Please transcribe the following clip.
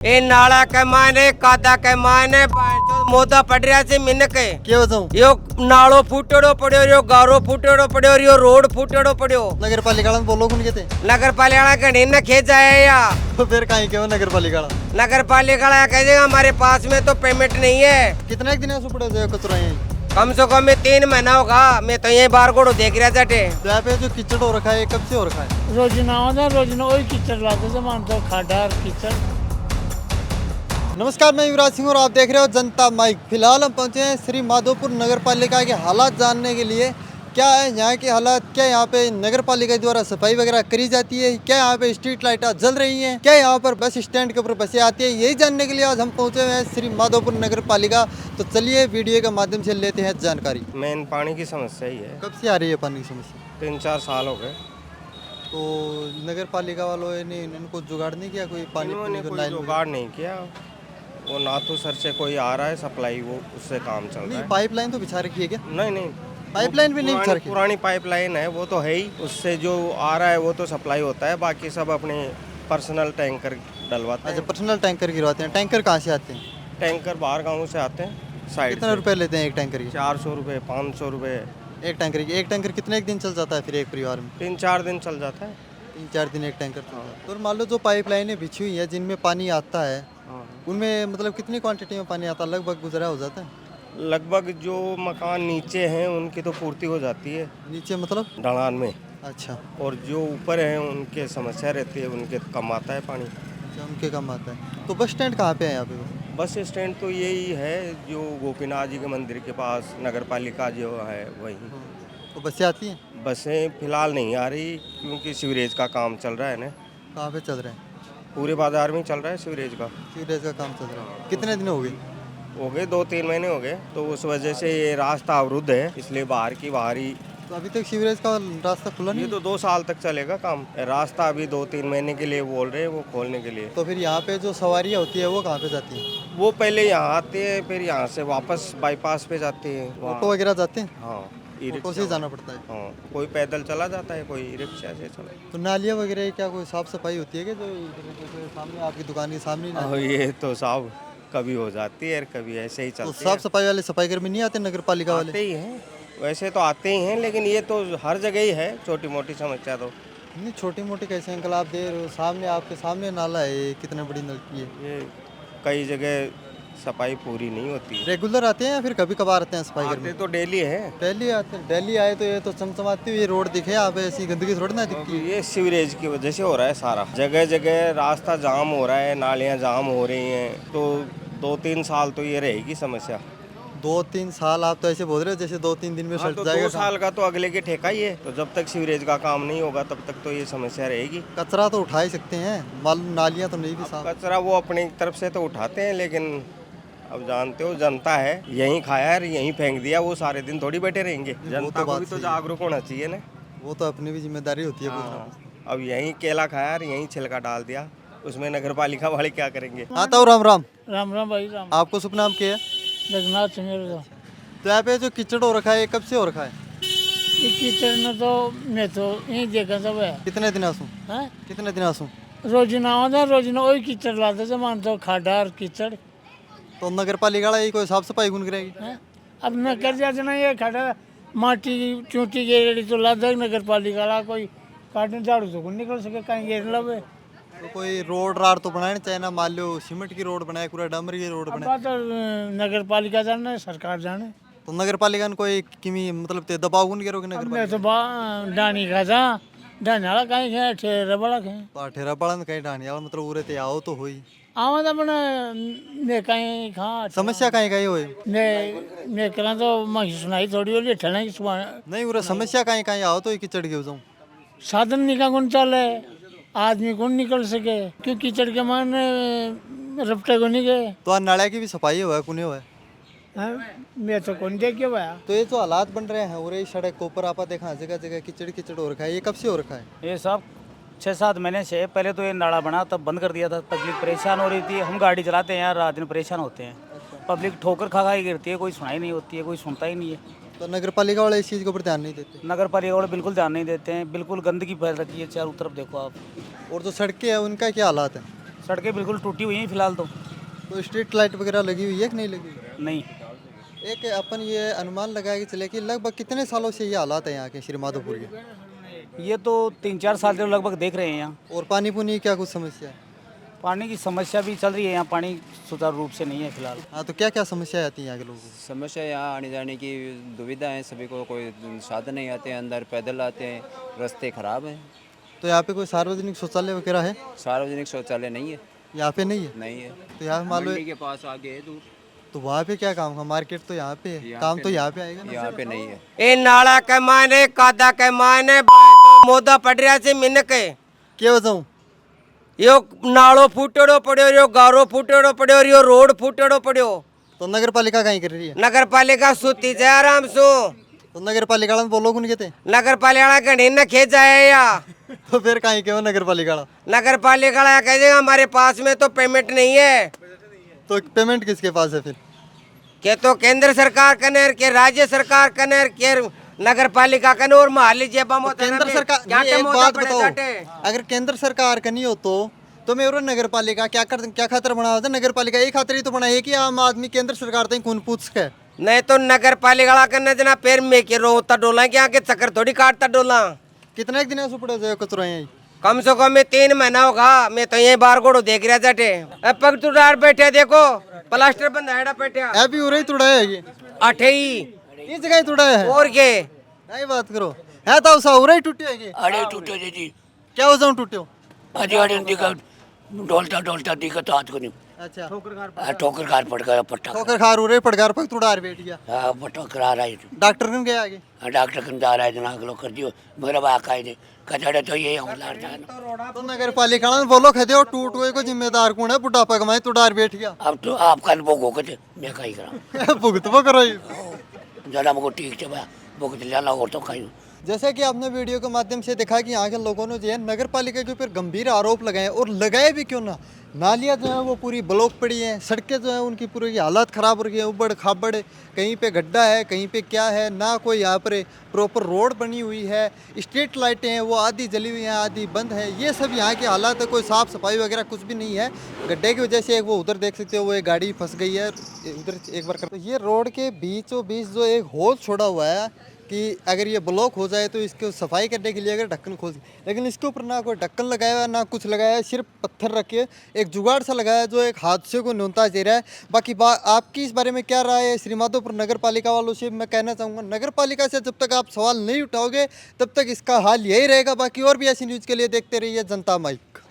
ए नाला के मायने कादा के मायने मोदा पड़ रहा से मिनक है क्या बताऊं? यो नालो फूटेड़ो पड़ो यो गारो फूटेड़ो पड़ो यो रोड फूटेड़ो पड़ो। नगर पालिका बोलो कौन के थे? नगर पालिका घड़ी न खेच आया या तो फिर कहीं क्यों नगर पालिका? नगर पालिका कह देगा हमारे पास में तो पेमेंट नहीं है। कितना एक दिन ऐसा पड़े थे कचरा यहीं? कम से कम में 3 महीना होगा। मैं तो ये बार कोड देख रहा जटे तो यहाँ पे जो कीचड़ हो रखा है कब से हो रखा है? रोजना होता रोजना वही कीचड़ लाते थे मान तो खाडा और कीचड़। नमस्कार, मैं युवराज सिंह और आप देख रहे हो जनता माइक। फिलहाल हम पहुंचे हैं श्री माधोपुर नगर पालिका के हालात जानने के लिए। क्या है यहाँ के हालात, क्या यहाँ पे नगर पालिका द्वारा सफाई वगैरह करी जाती है, क्या यहाँ पे स्ट्रीट लाइटें जल रही हैं, क्या यहाँ पर बस स्टैंड के ऊपर बसें आती है, यही जानने के लिए आज हम पहुंचे हुए हैं श्री माधोपुर नगर पालिका। तो चलिए वीडियो के माध्यम से लेते हैं जानकारी। मेन पानी की समस्या ही है। कब से आ रही है पानी की समस्या? 3-4 साल हो गए। तो नगर पालिका वालों ने इनको जुगाड़ नहीं किया? कोई पानी इन्होंने कोई जुगाड़ नहीं किया। वो ना तो सर से कोई आ रहा है सप्लाई, वो उससे काम चल रहा है। पाइपलाइन तो बिछा रखी है क्या? नहीं, पाइपलाइन भी नहीं बिछा रखी? पुरानी पाइपलाइन है, वो तो है ही। उससे जो आ रहा है वो तो सप्लाई होता है, बाकी सब अपने पर्सनल टैंकर डलवाते हैं। अच्छा, पर्सनल टैंकर गिरवाते हैं। टैंकर कहाँ से आते हैं? टैंकर बाहर गाँव से आते हैं साइड। कितना रुपए लेते हैं एक टैंकर के? 400 रुपये, 500 रुपये एक टैंकर की? एक टैंकर कितने एक दिन चल जाता है फिर एक परिवार में? 3-4 दिन चल जाता है। 3-4 दिन एक टैंकर चल जाता है। तो मान लो जो पाइपलाइनें बिछी हुई है जिनमें पानी आता है, उनमें मतलब कितनी क्वांटिटी में पानी आता है? लगभग गुजरा हो जाता है? लगभग जो मकान नीचे हैं उनकी तो पूर्ति हो जाती है, नीचे मतलब? ढलान में। अच्छा, और जो ऊपर हैं उनके समस्या रहती है, उनके कम आता है पानी। अच्छा, उनके कम आता है। तो बस स्टैंड कहाँ पे है यहाँ पे? बस स्टैंड तो यही है जो गोपीनाथ जी के मंदिर के पास नगर पालिका जो है वही। तो बसें आती हैं? बसें फिलहाल नहीं आ रही क्योंकि सीवरेज का काम चल रहा है ना। कहाँ पे चल रहे हैं? पूरे बाजार में चल रहा है सीवरेज का। सीवरेज का काम चल रहा है। कितने दिन हो गए? हो गए 2-3 महीने हो गए। तो उस वजह से ये रास्ता अवरुद्ध है, इसलिए बाहर की बाहर ही। तो अभी तक सीवरेज का रास्ता खुला नहीं? ये तो 2 साल तक चलेगा काम। रास्ता अभी 2-3 महीने के लिए बोल रहे हैं वो खोलने के लिए। तो फिर यहाँ पे जो सवारियाँ होती है वो कहाँ पे जाती हैं? वो पहले यहाँ आते हैं, फिर यहाँ से वापस बाईपास पे जाते हैं। ऑटो वगैरह जाते हैं? हाँ, ऑटो से जाना पड़ता है? हाँ, कोई पैदल चला जाता है, कोई रिक्शा से चला। तो नालियाँ वगैरह क्या कोई साफ सफाई होती है कि जो जैसे सामने आपकी दुकान के सामने ही नाली? ये तो साहब कभी हो जाती है, कभी ऐसे ही तो चलती है। साफ सफाई वाले सफाई कर्मी नहीं आते नगर पालिका वाले? आते ही हैं, वैसे तो आते ही हैं, लेकिन ये तो हर जगह ही है छोटी मोटी समस्या तो। नहीं, छोटी मोटी कैसे अंकल आप दे रहे हो? सामने आपके सामने नाला है, ये कितने बड़ी नलकी है। ये कई जगह सफाई पूरी नहीं होती। रेगुलर आते हैं या फिर कभी कभार आते हैं सफाई कर्मी? आते तो डेली है। डेली आते हैं? डेली आए तो ये तो चमचमाती हुई रोड दिखे, आप ऐसी गंदगी थोड़ी ना दिखती है। ये सीवरेज की वजह से हो रहा है सारा। जगह जगह रास्ता जाम हो रहा है, नालियाँ जाम हो रही हैं। तो 2-3 साल तो ये रहेगी समस्या। 2-3 साल? आप तो ऐसे बोल रहे हो जैसे 2-3 दिन में हाँ, सट तो जाएगा 2 साल का तो अगले के ठेका ही है। तो जब तक सीवरेज का काम नहीं होगा तब तक तो ये समस्या रहेगी। कचरा तो उठा ही सकते हैं, मालूम नालियाँ तो नहीं भी साफ। कचरा वो अपनी तरफ से तो उठाते हैं, लेकिन अब जानते हो जनता है, यहीं खाया है यहीं फेंक दिया, वो सारे दिन थोड़ी बैठे रहेंगे। जनता को भी तो जागरूक होना चाहिए ना। वो तो अपनी भी जिम्मेदारी होती है। अब यहीं केला खाया और यहीं छिलका डाल दिया, उसमें नगर पालिका वाले क्या करेंगे? आता हूँ। राम राम। राम राम भाई राम। आपको शुभ नाम क्या है? जगन्नाथ सिंह का। तो यहाँ पे जो कीचड़ हो रखा है ये कब से हो रखा है? ये कीचड़ ने तो मैं तो यही देखा सब है। कितने दिन आसूं? हैं? कितने दिन आसूं? रोजना होता रोजना वही कीचड़ लाते थे मान तो खाडा और कीचड़। तो नगर पालिका वाला कोई साफ सफाई गुन करेगी? हैं? अब न कर जाते ना ये खाडा माटी चूंटी के रेडी तो लादा नगर पालिका वाला कोई काटने झाड़ू तो कौन निकल सके कहीं गेर लवे। तो कोई रोड राड तो बनाने चाहिए ना, मान लो सीमेंट की रोड बनाए, पूरा डामर की रोड अब बनाए। बात तो नगर पालिका जाने सरकार जाने। तो नगर पालिका ने कोई किमी मतलब ते दबाव गुन करोगे नगर अब मैं तो डानी खा जा डानी वाला कहीं खे ठेरा बड़ा खे पालिका? ठेरा पड़ा में कहीं डांडिया वाला मतलब उरे ते आओ तो होई आवा तो अपने ने कहीं खा समस्या कहीं कहीं होई ने करा तो मैं सुनाई थोड़ी होली ठना की सुबह नहीं। उरे समस्या कहीं कहीं आओ तो कीचड़ के जाऊँ साधन निका कौन चले आदमी कौन निकल सके क्यों कीचड़ के मान रपटे को नहीं गए। तो नाला की भी सफाई हुआ है कुने हुआ है? मैं तो कौन देख के भाया। तो ये जो हालात बन रहे हैं उरे सड़क के ऊपर आपा देखा जगह जगह कीचड़ कीचड़ हो रखा है, ये कब से हो रखा है? ये सब 6-7 महीने से। पहले तो ये नाला बना तब बंद कर दिया था, पब्लिक परेशान हो रही थी। हम गाड़ी चलाते हैं यार, रात दिन परेशान होते हैं। पब्लिक ठोकर खा खा के गिरती है, कोई सुनाई नहीं होती है, कोई सुनता ही नहीं है। तो नगर पालिका वाले इस चीज़ के ऊपर ध्यान नहीं देते? नगर पालिका वाले बिल्कुल ध्यान नहीं देते हैं, बिल्कुल गंदगी फैल रखी है चारों तरफ, देखो आप। और जो सड़कें हैं उनका क्या हालात है? सड़कें बिल्कुल टूटी हुई हैं फिलहाल तो। तो स्ट्रीट लाइट वगैरह लगी हुई है कि नहीं लगी हुई? नहीं, एक अपन ये अनुमान लगा के चले कि लगभग कितने सालों से ये हालात है यहाँ के श्री माधोपुर के? ये तो 3-4 साल से लगभग देख रहे हैं यहाँ। और पानी पुनी की क्या कुछ समस्या है? पानी की समस्या भी चल रही है यहाँ, पानी सुचारू रूप से नहीं है फिलहाल। हाँ, तो क्या क्या समस्या आती है यहाँ के लोगों को? समस्या यहाँ आने जाने की दुविधा है सभी को, कोई साधन नहीं आते हैं, अंदर पैदल आते हैं, रास्ते खराब हैं। तो यहाँ पे कोई सार्वजनिक शौचालय वगैरह है? सार्वजनिक शौचालय नहीं है। यहाँ पे नहीं है? नहीं है। तो यहाँ मान लो मंडी के पास आगे है दूर। तो वहाँ पे क्या काम है? मार्केट तो यहाँ पे है, काम तो यहाँ पे आएगा ना। यहाँ पे नहीं है। ए नाला के मायने कादा के मायने मोदा पड़ रहा से मिनक क्या बताऊँ? यो नालो फूटेड़ो पड़ो, यो गारो फूटेड़ो पड़ो, यो रोड फूटेड़ो पड़ो। तो नगर पालिका कहीं कर रही है? नगर पालिका सुती जाए आराम सो। तो नगर पालिका वाला बोलो कौन कहते? नगर पालिका घड़ी न खे जाए या तो फिर कहीं के नगर पालिका वाला? नगर पालिका वाला कह देगा हमारे पास में तो पेमेंट नहीं है। तो पेमेंट किसके पास है फिर? के तो केंद्र सरकार कनेर के राज्य सरकार कनेर के नगर पालिका कने और माली जेबा में केंद्र सरकार नहीं, एक बात बताओ, अगर केंद्र सरकार का नहीं हो तो मैं और नगर पालिका क्या खातर बना होता? नगर पालिका एक खातर ही तो बना है कि आम आदमी केंद्र सरकार तक खून पूछ के। नहीं तो नगर पालिका करने देना पैर में के रोता डोला के आके चक्कर थोड़ी काटता डोला। कितना एक दिन ऐसे पड़े जाए कचरा यही? कम से कम में 3 महीना होगा। मैं तो ये बार गोड़ो देख रहा जाटे अब पग तू डार बैठे देखो प्लास्टर बंद है बैठे अभी उरे तुड़ा है ये अठे ही इस जगह तुड़ा है और के नहीं बात करो है तो उसा उरे ही टूटे है अरे टूटे जी क्या हो जाऊं टूटे हो? अरे अरे दिक्कत डोलता डोलता दिक्कत हाथ को नहीं अच्छा ठोकर खार पड़ गया पट्टा ठोकर खार उरे पड़गार पग तुड़ार बैठ गया। हाँ पट्टा करा रहा है डॉक्टर कन गया आगे? डॉक्टर कन जा रहा है जना अगलो कर दियो मेरा बाका है कचड़े तो ये हमला जाना। तो नगर पालिका वाला बोलो खदे और टूट हुए को जिम्मेदार कौन है? बुढ़ापा कमाए तुड़ार बैठ गया। अब तो आप कल भोगो कते मैं कहीं करा भुगतबो करो जरा मुझको ठीक से भोग जाना और तो कहीं। जैसा कि आपने वीडियो के माध्यम से देखा कि यहाँ के लोगों ने जो है नगर पालिका के ऊपर गंभीर आरोप लगाए और लगाए भी क्यों ना। नालियाँ जो है वो पूरी ब्लॉक पड़ी हैं, सड़कें जो है उनकी पूरी हालत ख़राब हो रही है, उबड़ खाबड़, कहीं पे गड्ढा है कहीं पे क्या है ना, कोई यहाँ पर प्रॉपर रोड बनी हुई है, स्ट्रीट लाइटें हैं वो आधी जली हुई हैं आधी बंद है। ये सब यहाँ की हालात है, कोई साफ़ सफाई वगैरह कुछ भी नहीं है। गड्ढे की वजह से एक वो उधर देख सकते हो वो एक गाड़ी फंस गई है उधर एक बार करते। ये रोड के बीचों बीच जो एक होल छोड़ा हुआ है कि अगर ये ब्लॉक हो जाए तो इसको सफाई करने के लिए अगर ढक्कन खोल, लेकिन इसके ऊपर ना कोई ढक्कन लगाया है ना कुछ लगाया है, सिर्फ पत्थर रखे एक जुगाड़ सा लगाया है जो एक हादसे को न्योता दे रहा है। बाकी आपकी इस बारे में क्या राय है? श्री माधोपुर नगर पालिका वालों से मैं कहना चाहूँगा नगर पालिका से जब तक आप सवाल नहीं उठाओगे तब तक इसका हाल यही रहेगा। बाकी और भी ऐसी न्यूज़ के लिए देखते रहिए जनता माइक।